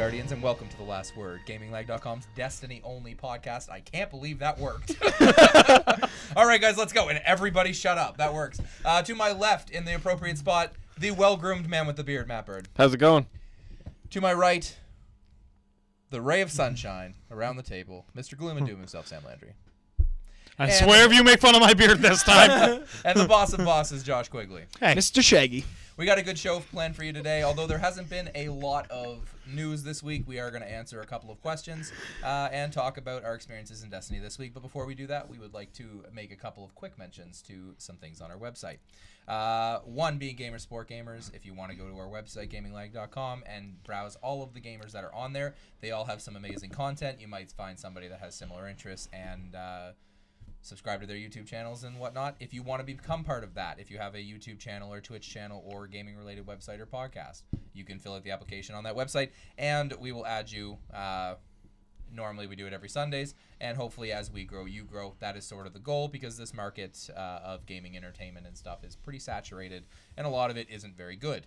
Guardians, and welcome to The Last Word, GamingLag.com's Destiny-only podcast. I can't believe that worked. All right, guys, let's go. And everybody shut up. That works. To my left, in the appropriate spot, the well-groomed man with the beard, Matt Bird. How's it going? To my right, the ray of sunshine around the table, Mr. Gloom and Doom himself, Sam Landry. I swear if you make fun of my beard this time. And the boss of bosses, Josh Quigley. Hey. Mr. Shaggy. We got a good show planned for you today. Although there hasn't been a lot of news this week, we are going to answer a couple of questions and talk about our experiences in Destiny this week. But before we do that, we would like to make a couple of quick mentions to some things on our website. One being Gamer Sport Gamers. If you want to go to our website, gaminglag.com, and browse all of the gamers that are on there, they all have some amazing content. You might find somebody that has similar interests and subscribe to their YouTube channels and whatnot. If you want to become part of that, if you have a YouTube channel or Twitch channel or gaming-related website or podcast, you can fill out the application on that website, and we will add you. Normally we do it every Sundays, and hopefully as we grow, you grow. That is sort of the goal, because this market of gaming entertainment and stuff is pretty saturated, and a lot of it isn't very good.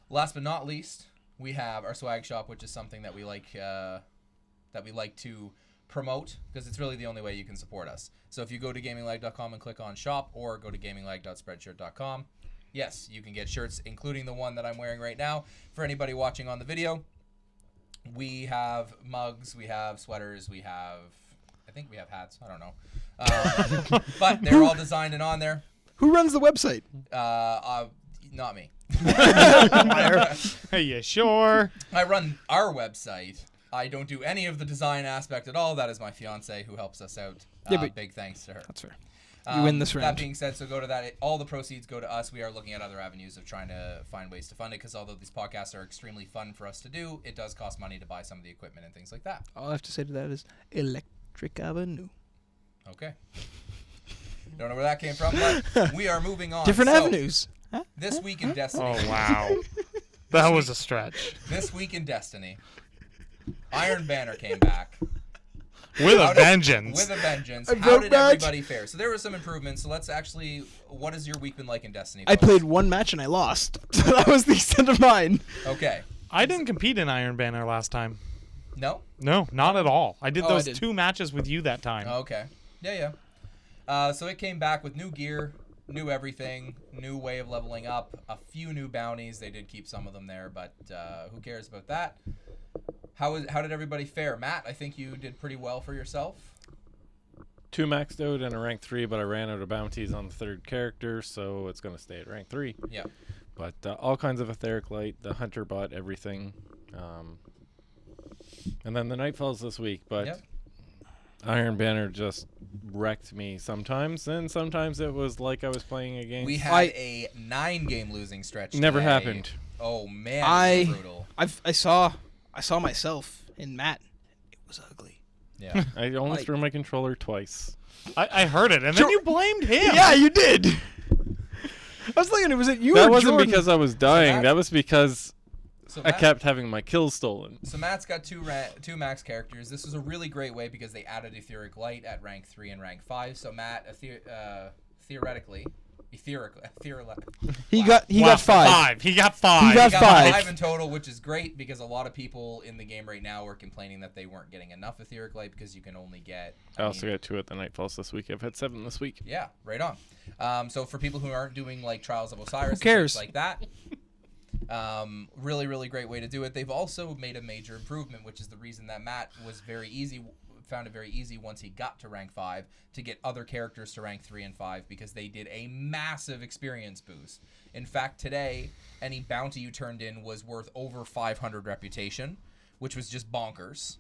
Last but not least, we have our swag shop, which is something that we like to promote, because it's really the only way you can support us. So if you go to gaminglag.com and click on shop, or go to gaminglag.spreadshirt.com, yes, you can get shirts, including the one that I'm wearing right now. For anybody watching on the video, we have mugs, we have sweaters, I think we have hats, I don't know. But they're all designed and on there. Who runs the website? Not me. Are you sure? I run our website. I don't do any of the design aspect at all. That is my fiance who helps us out. Big thanks to her. That's fair. You win this round. That being said, so go to that. All the proceeds go to us. We are looking at other avenues of trying to find ways to fund it, because although these podcasts are extremely fun for us to do, it does cost money to buy some of the equipment and things like that. All I have to say to that is Electric Avenue. Okay. Don't know where that came from, but we are moving on. Different avenues. Huh? This week in Destiny. Oh, wow. That was a stretch. This week in Destiny, Iron Banner came back. With a vengeance. With a vengeance. How did everybody fare? So there were some improvements. So let's actually, what has your week been like in Destiny, folks? I played one match and I lost. So that was the extent of mine. Okay. I didn't compete in Iron Banner last time. No? No, not at all. I did I those did. 2 matches with you that time. Okay. Yeah. So it came back with new gear, new everything, new way of leveling up, a few new bounties. They did keep some of them there, but who cares about that? How did everybody fare? Matt, I think you did pretty well for yourself. 2 maxed out and a rank 3, but I ran out of bounties on the 3rd character, so it's going to stay at rank 3. Yeah. But all kinds of etheric light, the hunter bot, everything. And then the Nightfalls this week, but Yep. Iron Banner just wrecked me sometimes, and sometimes it was like I was playing a game. We had a 9-game losing stretch Never today. happened. Oh, man, it was brutal. I saw myself in Matt. It was ugly. Yeah. I only threw my controller twice. I heard it, and then you blamed him. Yeah, you did. I was thinking, was it you That or wasn't Jordan? because I was dying. That was because So I kept having my kills stolen. So Matt's got two max characters. This was a really great way because they added Etheric Light at rank 3 and rank 5. So Matt, theoretically, he got 5. He got 5. He got he got 5. 5 in total, which is great because a lot of people in the game right now are complaining that they weren't getting enough Etheric Light because you can only get. I also got 2 at the Nightfalls this week. I've had 7 this week. Yeah, right on. So for people who aren't doing like Trials of Osiris, Who cares? And things like that. Really, really great way to do it. They've also made a major improvement, which is the reason that Matt found it very easy once he got to rank 5 to get other characters to rank 3 and 5 because they did a massive experience boost. In fact, today, any bounty you turned in was worth over 500 reputation, which was just bonkers.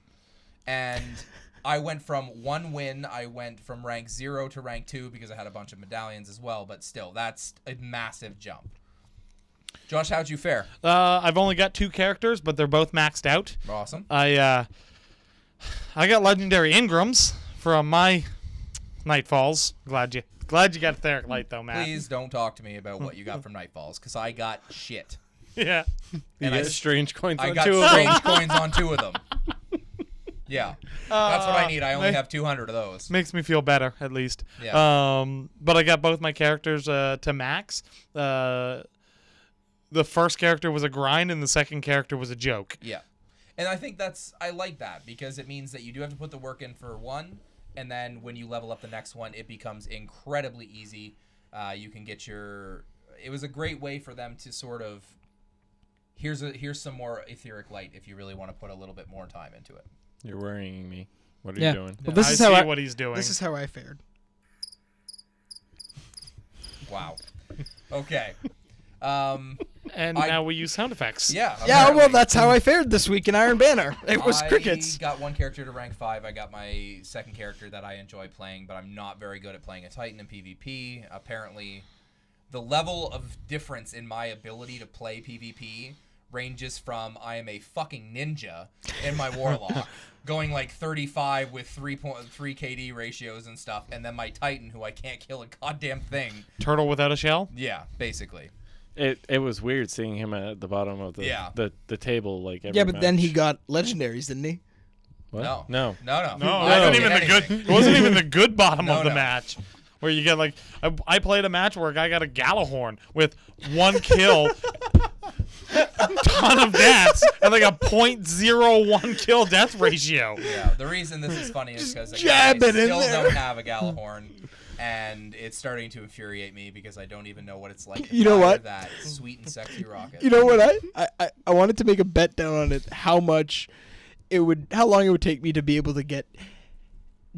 And I went from 1 win, I went from rank 0 to rank 2 because I had a bunch of medallions as well, but still, that's a massive jump. Josh, how'd you fare? I've only got 2 characters, but they're both maxed out. Awesome. I got legendary Ingrams from my Nightfalls. Glad you got Etheric Light though, Matt. Please don't talk to me about what you got from Nightfalls, because I got shit. Yeah. And I got strange coins I on got 2 of them. strange coins on 2 of them. Yeah. That's what I need. I only have 200 of those. Makes me feel better, at least. Yeah. But I got both my characters to max. the first character was a grind and the second character was a joke. Yeah. And I think I like that because it means that you do have to put the work in for one, and then when you level up the next one, it becomes incredibly easy. You can get it was a great way for them to sort of, here's some more etheric light if you really want to put a little bit more time into it. You're worrying me. What are Yeah. you doing? Well, this I is see how what he's doing. This is how I fared. Wow. Okay. and I- now we use sound effects. Yeah. Yeah, well, apparently. that's how I fared this week in Iron Banner. It was I crickets. got one character to rank 5. I got my second character that I enjoy playing, but I'm not very good at playing a Titan in PvP. Apparently, the level of difference in my ability to play PvP ranges from I am a fucking ninja in my Warlock, going like 35 with 3.3 KD ratios and stuff, and then my Titan, who I can't kill a goddamn thing. Turtle without a shell. Yeah, basically. It was weird seeing him at the bottom of the table like every Yeah, but then he match. got legendaries, didn't he? What? No. No. No. No, I don't it wasn't even get the good. anything. It wasn't even the good bottom No, of the no. match, where you get like I played a match where a guy got a Galahorn with 1 kill, ton of deaths, and like a .01 kill death ratio. Yeah, the reason this is funny is because I jab it in still there. don't have a Galahorn, and it's starting to infuriate me because I don't even know what it's like to You know fire what? that sweet and sexy rocket. You know what? I wanted to make a bet down on it. How long it would take me to be able to get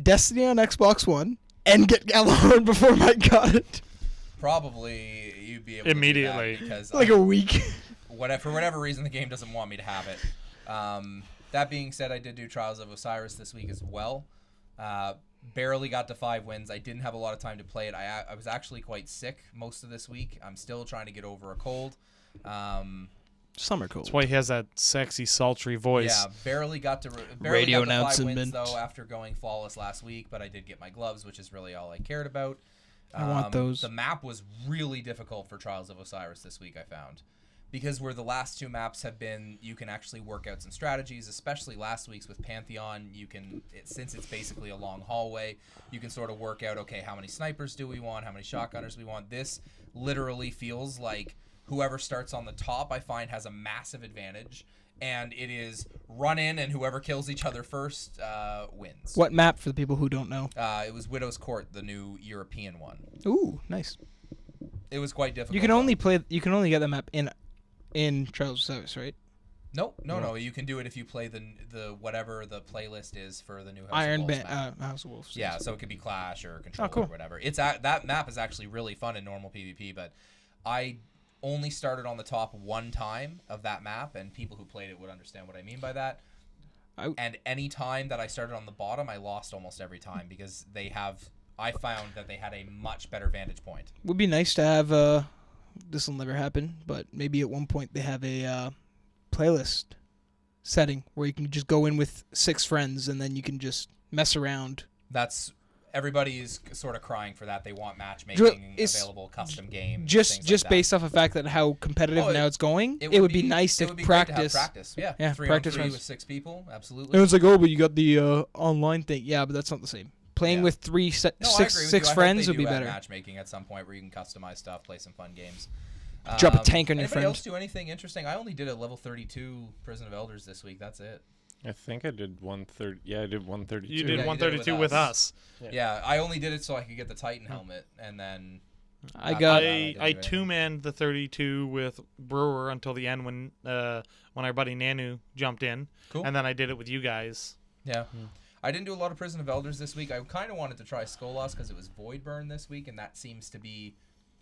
Destiny on Xbox One and get Galahorn before Mike got it. Probably you'd be able Immediately. to do that because Like a week. for whatever reason the game doesn't want me to have it. That being said, I did do Trials of Osiris this week as well. Barely got to 5 wins. I didn't have a lot of time to play it. I was actually quite sick most of this week. I'm still trying to get over a cold. Summer cold. That's why he has that sexy, sultry voice. Yeah, barely got to Radio got to 5 wins announcement. though after going flawless last week, but I did get my gloves, which is really all I cared about. I want those. The map was really difficult for Trials of Osiris this week, I found. Because where the last 2 maps have been, you can actually work out some strategies, especially last week's with Pantheon. Since it's basically a long hallway, you can sort of work out, okay, how many snipers do we want? How many shotgunners do we want? This literally feels like whoever starts on the top, I find, has a massive advantage. And it is run in, and whoever kills each other first wins. What map for the people who don't know? It was Widow's Court, the new European one. Ooh, nice. It was quite difficult. You can only get that map in Trials of Osiris, right? No. You can do it if you play the whatever the playlist is for the new House Iron of Wolves map. House of Wolves. Yeah, so it could be Clash or Control cool. or whatever. That map is actually really fun in normal PvP, but I only started on the top 1 time of that map, and people who played it would understand what I mean by that. And any time that I started on the bottom, I lost almost every time because I found that they had a much better vantage point. Would be nice to have this will never happen, but maybe at one point they have a playlist setting where you can just go in with 6 friends and then you can just mess around. Everybody's sort of crying for that. They want matchmaking, available custom games. Just like based off the fact that how competitive now it's going, it would be nice to practice. Yeah, Yeah, 3 practice on 3 rounds. with 6 people, absolutely. And it's like, oh, but you got the online thing. Yeah, but that's not the same. Playing with 6 I agree with you. I hope friends they would be do add better. matchmaking at some point where you can customize stuff, play some fun games. Drop a tank on your anybody friend. else do anything interesting? I only did a level 32 Prison of Elders this week. That's it. I think I did 130. Yeah, I did 132. You did Yeah, you did it 132 with with us. us. Yeah, I only did it so I could get the Titan helmet, and then I got. I 2-manned the 32 with Brewer until the end when our buddy Nanu jumped in, Cool. and then I did it with you guys. Yeah. I didn't do a lot of Prison of Elders this week. I kind of wanted to try Skolas because it was Void Burn this week, and that seems to be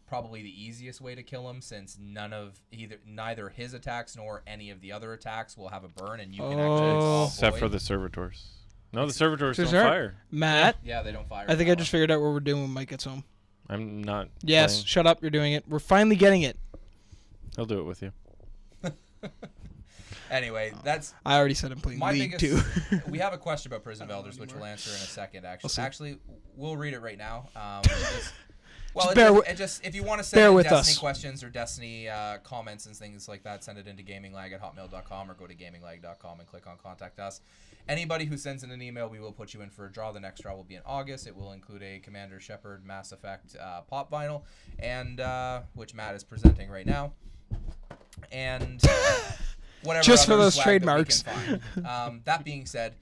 probably the easiest way to kill him since neither his attacks nor any of the other attacks will have a burn, and you can actually call Except Void. for the servitors. No, the servitors don't Servitor? fire. Matt, Yeah, they don't fire. I think I power. just figured out what we're doing when Mike gets home. I'm not. Yes, playing. shut up. You're doing it. We're finally getting it. I'll do it with you. Anyway, that's I already said I'm playing my League biggest. too. We have a question about Prison of Elders, which we'll answer in a second. Actually, we'll read it right now. If you want to send bear in with Destiny us. questions or Destiny comments and things like that, send it into gaminglag@hotmail.com or go to gaminglag.com and click on Contact Us. Anybody who sends in an email, we will put you in for a draw. The next draw will be in August. It will include a Commander Shepard Mass Effect pop vinyl, and which Matt is presenting right now. and whatever Just for other those swag that we trademarks. can find. That being said,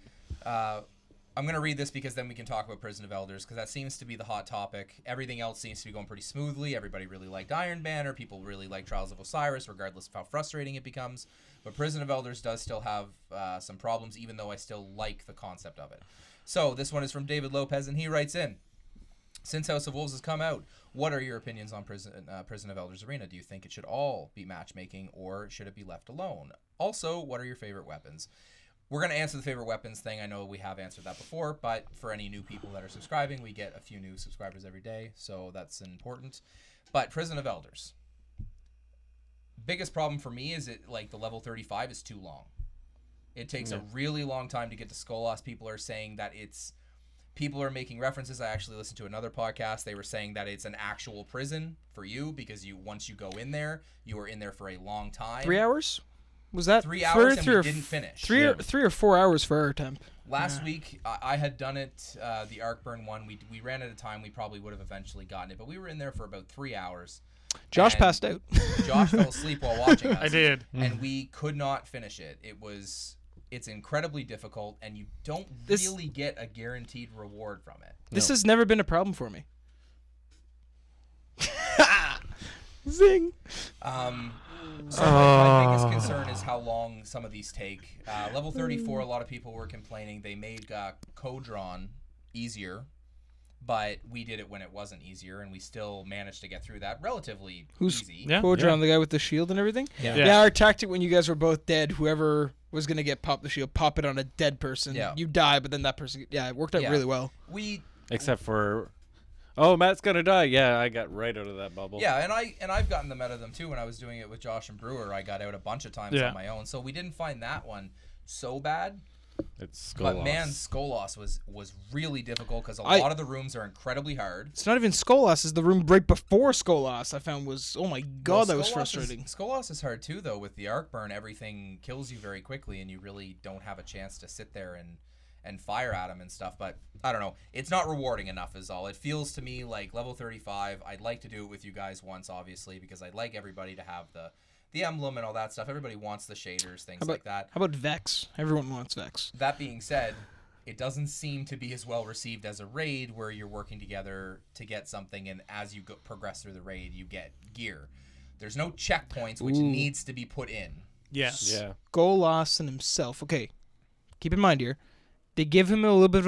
I'm going to read this because then we can talk about Prison of Elders, because that seems to be the hot topic. Everything else seems to be going pretty smoothly. Everybody really liked Iron Banner. People really like Trials of Osiris, regardless of how frustrating it becomes. But Prison of Elders does still have some problems, even though I still like the concept of it. So this one is from David Lopez, and he writes in, since House of Wolves has come out, what are your opinions on Prison of Elders Arena? Do you think it should all be matchmaking, or should it be left alone? Also, what are your favorite weapons? We're going to answer the favorite weapons thing. I know we have answered that before, but for any new people that are subscribing, we get a few new subscribers every day, so that's important. But Prison of Elders. Biggest problem for me is it like the level 35 is too long. It takes a really long time to get to Skolas. People are saying that people are making references. I actually listened to another podcast. They were saying that it's an actual prison for you because once you go in there, you are in there for a long time. 3 hours? Was that 3 hours and we didn't finish. 3 or 4 hours for our temp. Last week, I had done it, the Arcburn one. We ran out of time. We probably would have eventually gotten it, but we were in there for about 3 hours. Josh And passed out. Josh fell asleep while watching us. I did. And we could not finish it. It's incredibly difficult, and you don't This- really get a guaranteed reward from it. This has never been a problem for me. Zing. So my biggest concern is how long some of these take. Level 34, a lot of people were complaining they made co-drawn easier, but we did it when it wasn't easier, and we still managed to get through that relatively easy. Yeah. Kodron, the guy with the shield and everything? Yeah. Our tactic when you guys were both dead, whoever was going to get popped the shield, pop it on a dead person. Yeah. You die, but then that person... Yeah, it worked out Yeah. really well. Except for, oh, Matt's gonna die. Yeah, I got right out of that bubble. Yeah, and I've gotten the meta of them too. When I was doing it with Josh and Brewer, I got out a bunch of times on my own, so we didn't find that one so bad. It's Skolas. But man, Skolas was really difficult because a lot of the rooms are incredibly hard. It's not even Skolas. It's the room right before Skolas I found was... Oh my god, that was Skolas frustrating. Skolas is hard too, though. With the Arcburn, everything kills you very quickly, and you really don't have a chance to sit there and fire at them and stuff. But I don't know. It's not rewarding enough is all. It feels to me like level 35. I'd like to do it with you guys once, obviously, because I'd like everybody to have the emblem and all that stuff. Everybody wants the shaders, things like that. How about Vex? Everyone wants Vex. That being said, it doesn't seem to be as well received as a raid where you're working together to get something, and as you progress through the raid, you get gear. There's no checkpoints, which needs to be put in. Yes. Yeah. Skolas and himself. Okay, keep in mind here, they give him a little bit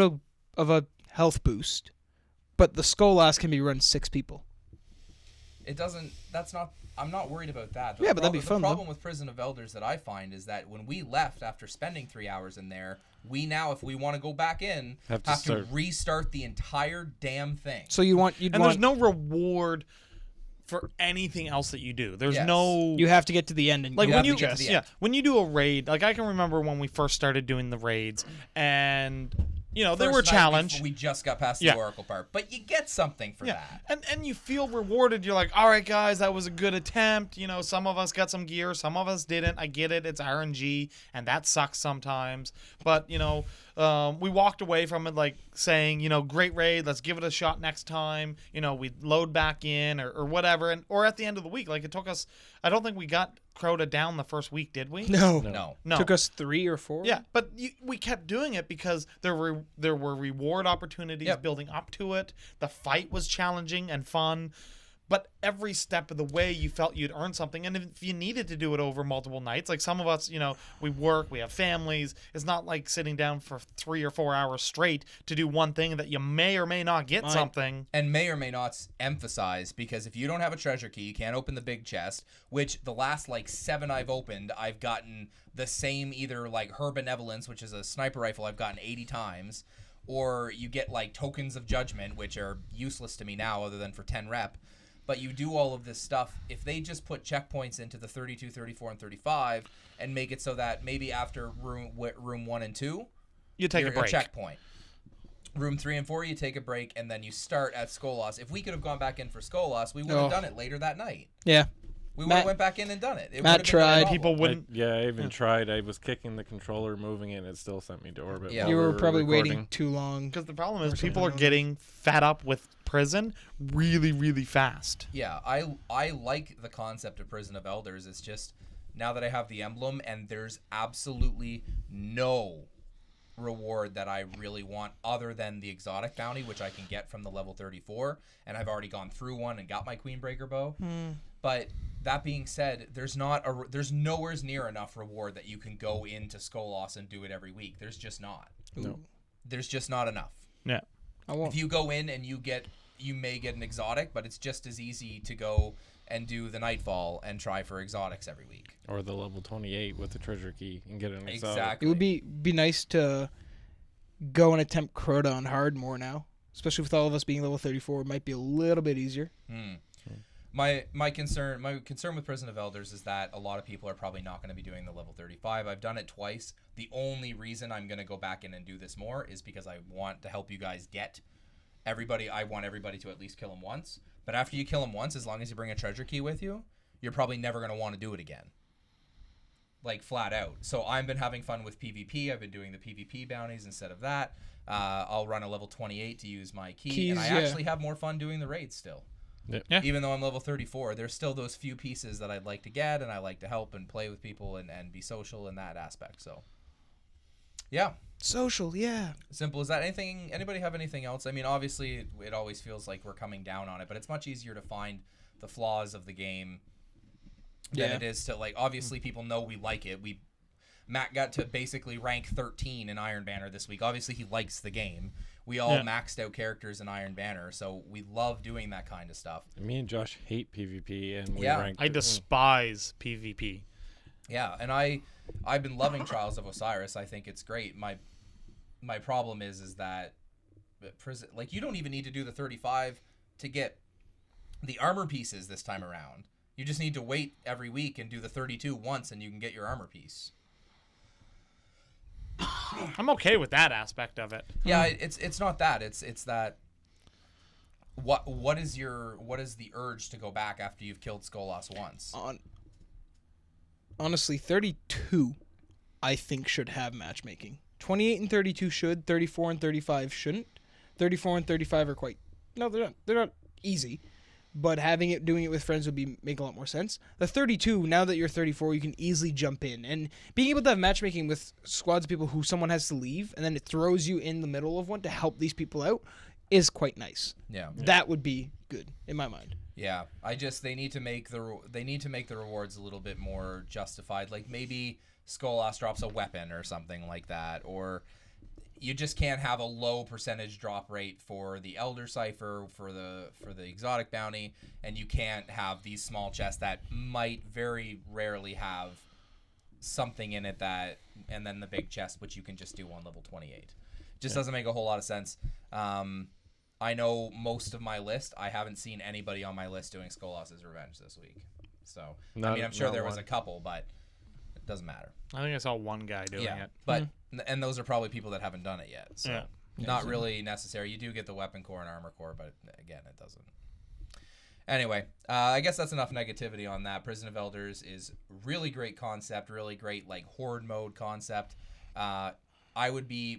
of a health boost, but the Skolas can be run 6 people. It doesn't. That's not. I'm not worried about that. Yeah, but that'd be fun, The though. problem with Prison of Elders that I find is that when we left after spending 3 hours in there, we now, if we want to go back in, have to restart the entire damn thing. So There's no reward for anything else that you do. There's no. You have to get to the end and Like when you when you do a raid, like I can remember when we first started doing the raids, and they were a challenge. We just got past the Oracle part, but you get something for that. And you feel rewarded. You're like, all right, guys, that was a good attempt. Some of us got some gear, some of us didn't. I get it. It's RNG, and that sucks sometimes. But we walked away from it like saying, great raid. Let's give it a shot next time. We load back in or whatever, or at the end of the week. Like it took us. I don't think we got Crota down the first week, did we? No. Took us 3 or 4. Yeah, but we kept doing it because there were reward opportunities building up to it. The fight was challenging and fun, but every step of the way you felt you'd earn something. And if you needed to do it over multiple nights, like some of us, we work, we have families. It's not like sitting down for 3 or 4 hours straight to do one thing that you may or may not get something. And may or may not emphasize, because if you don't have a treasure key, you can't open the big chest, which the last 7 I've opened, I've gotten the same, either Her Benevolence, which is a sniper rifle I've gotten 80 times, or you get tokens of judgment, which are useless to me now other than for 10 rep. But you do all of this stuff. If they just put checkpoints into the 32, 34, and 35 and make it so that maybe after room 1 and 2, you take a break. Checkpoint. Room 3 and 4, you take a break, and then you start at Skolas. If we could have gone back in for Skolas, we would have done it later that night. Yeah. We would have went back in and done it. Matt tried. People wouldn't. I even tried. I was kicking the controller, moving it, and it still sent me to orbit. Yeah. while You we were probably recording. waiting too long. Because the problem is people are getting fed up with prison really, really fast. Yeah, I like the concept of Prison of Elders. It's just now that I have the emblem, and there's absolutely no reward that I really want other than the exotic bounty, which I can get from the level 34, and I've already gone through one and got my Queenbreaker bow. But that being said, there's nowhere near enough reward that you can go into Skolas and do it every week. There's just not. No. There's just not enough. Yeah. If you go in and you may get an exotic, but it's just as easy to go and do the Nightfall and try for exotics every week. Or the level 28 with the treasure key and get an exotic. Exactly. It would be nice to go and attempt Crota on hard more now, especially with all of us being level 34. It might be a little bit easier. My concern with Prison of Elders is that a lot of people are probably not going to be doing the level 35. I've done it twice. The only reason I'm going to go back in and do this more is because I want to help you guys get everybody. I want everybody to at least kill him once. But after you kill him once, as long as you bring a treasure key with you, you're probably never going to want to do it again. Like, flat out. So I've been having fun with PvP. I've been doing the PvP bounties instead of that. I'll run a level 28 to use my key. Keys, and I yeah. actually have more fun doing the raids still. Yeah. Even though I'm level 34, there's still those few pieces that I'd like to get, and I like to help and play with people and be social in that aspect. So, yeah. Social, yeah. Simple as that. Anybody have anything else? I mean, obviously, it always feels like we're coming down on it, but it's much easier to find the flaws of the game than it is to, like, obviously people know we like it. Matt got to basically rank 13 in Iron Banner this week. Obviously, he likes the game. We all maxed out characters in Iron Banner, so we love doing that kind of stuff. Me and Josh hate PvP, and we Yeah. ranked. I despise PvP. Yeah, and I've been loving Trials of Osiris. I think it's great. My problem is that prison, like, you don't even need to do the 35 to get the armor pieces this time around. You just need to wait every week and do the 32 once, and you can get your armor piece. I'm okay with that aspect of it. Yeah, it's not that. It's that. What is the urge to go back after you've killed Skolas once? Honestly, 32, I think, should have matchmaking. 28 and 32 should. 34 and 35 shouldn't. 34 and 35 are they're not easy. But doing it with friends would make a lot more sense. The 32, now that you're 34, you can easily jump in. And being able to have matchmaking with squads of people who someone has to leave, and then it throws you in the middle of one to help these people out, is quite nice. Yeah. That would be good, in my mind. Yeah, they need to make the rewards a little bit more justified. Like, maybe Skolas drops a weapon or something like that, or you just can't have a low percentage drop rate for the Elder Cipher, for the exotic bounty, and you can't have these small chests that might very rarely have something in it and then the big chest, which you can just do on level 28. Just doesn't make a whole lot of sense. I know most of my list. I haven't seen anybody on my list doing Skolas' Revenge this week. So, I'm sure there was a couple, but it doesn't matter. I think I saw one guy doing it. But and those are probably people that haven't done it yet. So Yeah. not really necessary. You do get the weapon core and armor core, but again, it doesn't. Anyway, I guess that's enough negativity on that. Prison of Elders is really great concept, really great like horde mode concept. I would be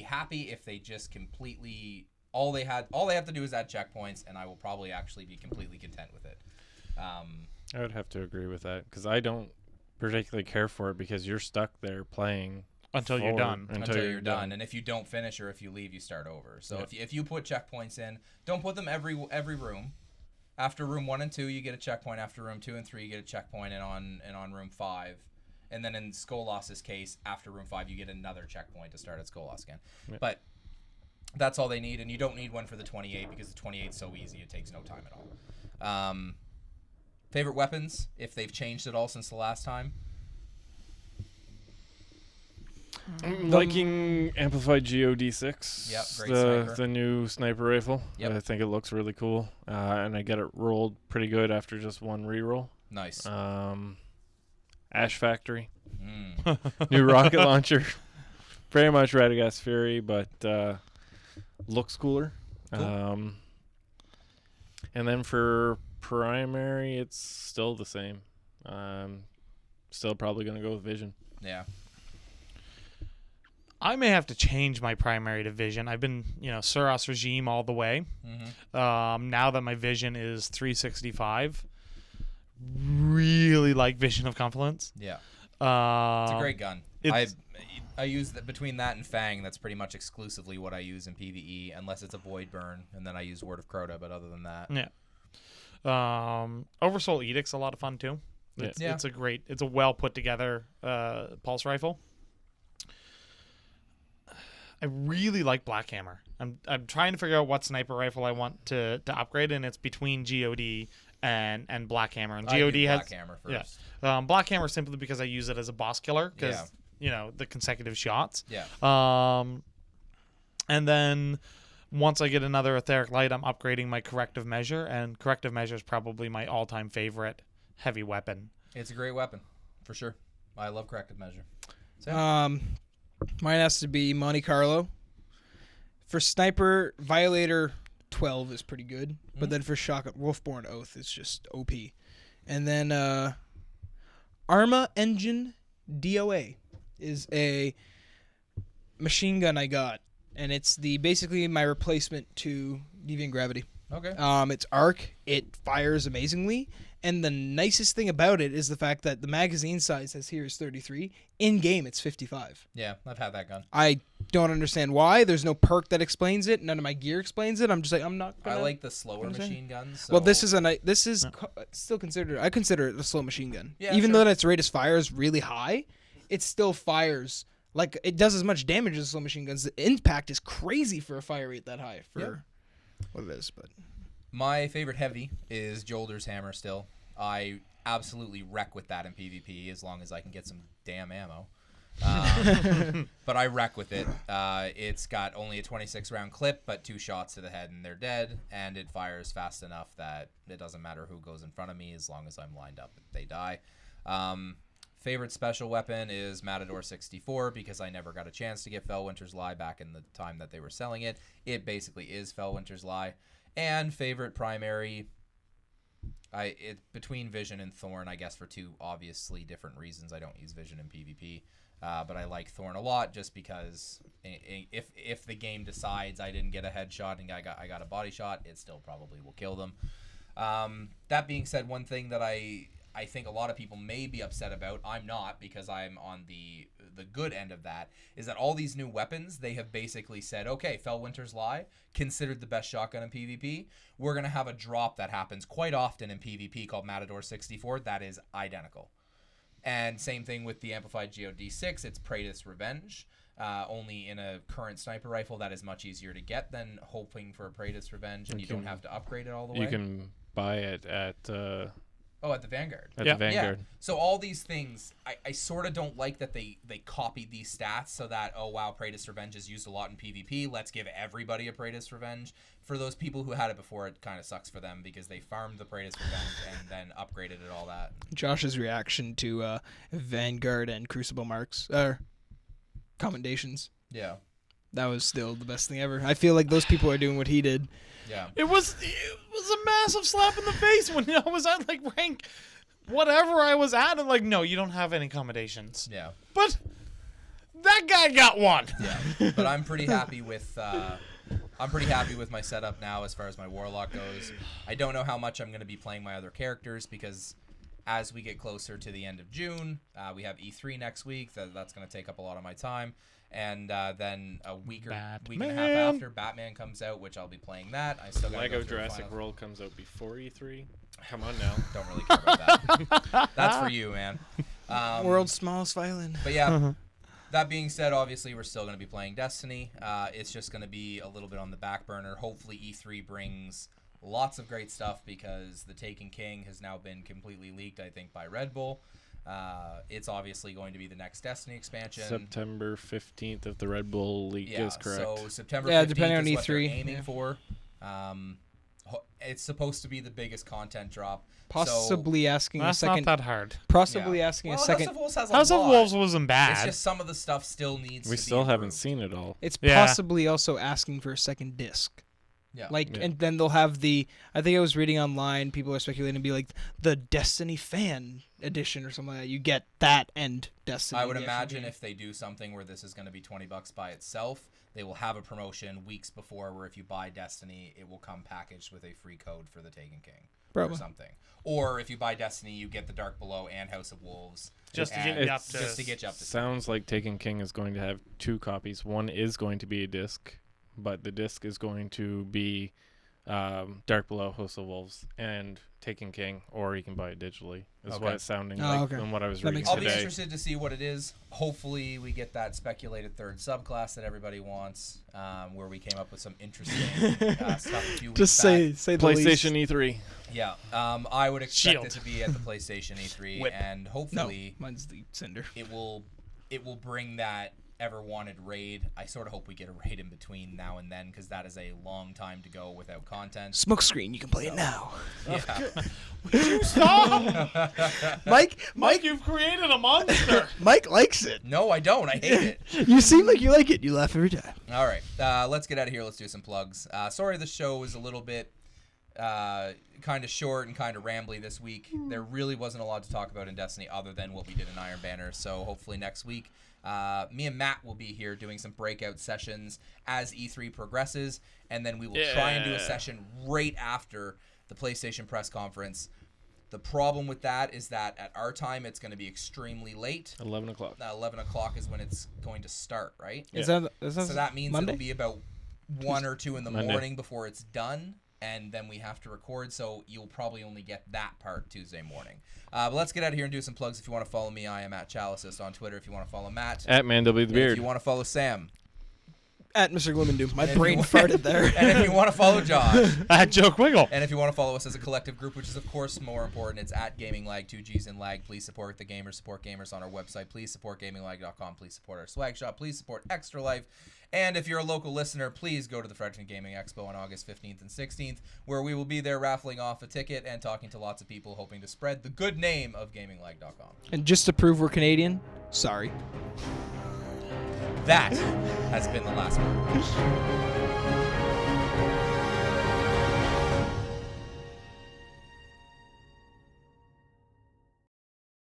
happy if they just completely all they have to do is add checkpoints, and I will probably actually be completely content with it. I would have to agree with that because I don't particularly care for it because you're stuck there playing Until you're done. Until you're done. And if you don't finish or if you leave, you start over. So if you put checkpoints in, don't put them every room. After room 1 and 2, you get a checkpoint. After room 2 and 3, you get a checkpoint. And on room 5, and then in Skolas' case, after room 5, you get another checkpoint to start at Skolas again. Yeah. But that's all they need, and you don't need one for the 28 because the 28 is so easy; it takes no time at all. Favorite weapons, if they've changed at all since the last time? I'm liking Amplified GOD6. Yep, great sniper. The new sniper rifle. Yep. I think it looks really cool. And I get it rolled pretty good after just one reroll. Nice. Ash Factory. New rocket launcher. Very much Radagast Fury, but looks cooler. Cool. And then for primary, it's still the same. Still probably going to go with Vision. Yeah. I may have to change my primary division. I've been, Suros regime all the way. Mm-hmm. Now that my vision is 365, really like Vision of Confluence. Yeah. It's a It's great gun. I use that between that and Fang. That's pretty much exclusively what I use in PvE, unless it's a Void Burn, and then I use Word of Crota. But other than that, Yeah. Oversoul Edict's a lot of fun too. It's, Yeah. it's a well put together pulse rifle. I really like Black Hammer. I'm trying to figure out what sniper rifle I want to upgrade, and it's between GOD and Black Hammer. And I GOD do has Black Hammer first. Black Hammer simply because I use it as a boss killer because Yeah. you know the consecutive shots. Yeah. And then once I get another Etheric Light, I'm upgrading my Corrective Measure, and Corrective Measure is probably my all-time favorite heavy weapon. It's a great weapon, for sure. I love Corrective Measure. So, Mine has to be Monte Carlo. For sniper, Violator 12 is pretty good, but then for shotgun, Wolfborn Oath is just OP. And then Arma Engine DOA is a machine gun I got, and it's basically my replacement to Deviant Gravity. okay. It's arc. It fires amazingly, and the nicest thing about it is the fact that the magazine size says here is 33. In game, it's 55. Yeah, I've had that gun. I don't understand why. There's no perk that explains it. None of my gear explains it. I'm just like, I'm not I gonna. like the slower understand. machine guns. So Well, this is still considered. I consider it a slow machine gun. Yeah, Even sure. though its rate of fire is really high, it still fires. Like, it does as much damage as slow machine guns. The impact is crazy for a fire rate that high for what it is. But My favorite heavy is Jolder's Hammer still. I absolutely wreck with that in PvP as long as I can get some damn ammo. But I wreck with it. It's got only a 26 round clip, but 2 shots to the head and they're dead, and it fires fast enough that it doesn't matter who goes in front of me as long as I'm lined up, they die. Favorite special weapon is Matador 64 because I never got a chance to get Fellwinter's Lie back in the time that they were selling it. It basically is Fellwinter's Lie. And favorite primary, between Vision and Thorn, I guess, for 2 obviously different reasons. I don't use Vision in PvP, but I like Thorn a lot just because if the game decides I didn't get a headshot and I got a body shot, it still probably will kill them. That being said, one thing that I think a lot of people may be upset about, I'm not because I'm on the good end of that, is that all these new weapons, they have basically said, okay, Fellwinter's Lie, considered the best shotgun in PvP. We're going to have a drop that happens quite often in PvP called Matador 64 that is identical. And same thing with the Amplified GOD6, it's Praetus Revenge. Only in a current sniper rifle that is much easier to get than hoping for a Praetus Revenge, and you don't have to upgrade it all the way. You can buy it at at the Vanguard. the Vanguard. Yeah. So all these things, I sort of don't like that they copied these stats so that, oh wow, Praetus Revenge is used a lot in PvP. Let's give everybody a Praetus Revenge. For those people who had it before, it kind of sucks for them because they farmed the Praetus Revenge and then upgraded it, all that. Josh's reaction to Vanguard and Crucible marks commendations. Yeah. That was still the best thing ever. I feel like those people are doing what he did. Yeah. It was a massive slap in the face when I was at like rank whatever I was at, and like, no, you don't have any accommodations. Yeah. But that guy got one. Yeah. But I'm pretty happy with my setup now as far as my Warlock goes. I don't know how much I'm going to be playing my other characters because as we get closer to the end of June, we have E3 next week. That's going to take up a lot of my time. And then a week and a half after, Batman comes out, which I'll be playing that. I still got Lego go through Jurassic World comes out before E3. Come on now. Don't really care about that. That's for you, man. World's smallest violin. But yeah, that being said, obviously we're still going to be playing Destiny. It's just going to be a little bit on the back burner. Hopefully E3 brings lots of great stuff because The Taken King has now been completely leaked, I think, by Red Bull. It's obviously going to be the next Destiny expansion. September 15th, if the Red Bull leak is correct. So September 15th depending on is what they're E3, aiming for. It's supposed to be the biggest content drop. Possibly asking That's a second. not that hard. Possibly Yeah. asking Well, a second. House of Wolves has a House of lot. Wolves wasn't bad. It's just some of the stuff still needs. We to still be haven't improved. seen it all. It's Yeah. possibly also asking for a second disc. Yeah. Like, Yeah. and then they'll have I think I was reading online, people are speculating to be like the Destiny fan edition or something like that. You get that and Destiny. I would the actual imagine game. if they do something where this is going to be $20 by itself, they will have a promotion weeks before where if you buy Destiny, it will come packaged with a free code for the Taken King Bravo. or something. Or if you buy Destiny, you get the Dark Below and House of Wolves. Just to and- get you up to- just to get you up to Sounds like Taken King is going to have 2 copies. One is going to be a disc, but the disc is going to be Dark Below, House of Wolves, and Taken King, or you can buy it digitally. Is Okay. what it's sounding Oh, like okay. from what I was That reading makes I'll sense. be today. interested to see what it is. Hopefully, we get that speculated third subclass that everybody wants, where we came up with some interesting stuff a few weeks Just back. say the least. PlayStation E3. Yeah, I would expect Shield. it to be at the PlayStation E3, Whip. and No, hopefully mine's the Cinder. it will bring that ever wanted raid. I sort of hope we get a raid in between now and then because that is a long time to go without content. Smoke screen, you can play it now. Yeah. Stop! Mike, Mike, you've created a monster. Mike likes it. No, I don't. I hate it. You seem like you like it. You laugh every time. All right, let's get out of here. Let's do some plugs. Sorry, the show was a little bit kind of short and kind of rambly this week. There really wasn't a lot to talk about in Destiny other than what we did in Iron Banner. So hopefully next week, me and Matt will be here doing some breakout sessions as E3 progresses, and then we will try and do a session right after the PlayStation press conference. The problem with that is that at our time, it's going to be extremely late. 11 o'clock. 11 o'clock is when it's going to start, right? Is that So that means Monday? it'll be about 1 or 2 in the Monday. morning before it's done, and then we have to record, so you'll probably only get that part Tuesday morning. But let's get out of here and do some plugs. If you want to follow me, I am at Chalices on Twitter. If you want to follow Matt, At Man W the and if Beard. you want to follow Sam, At Mr. Glimmendoom. My And if you brain want- farted there. and if you want to follow Josh, At Joe Quiggle. and if you want to follow us as a collective group, which is of course more important, it's at Gaming Lag, 2 G's in Lag. Please support the gamers, support gamers on our website. Please support gaminglag.com. Please support our swag shop. Please support Extra Life. And if you're a local listener, please go to the Fredericton Gaming Expo on August 15th and 16th, where we will be there raffling off a ticket and talking to lots of people, hoping to spread the good name of gaminglag.com. And just to prove we're Canadian, sorry. That has been the last one.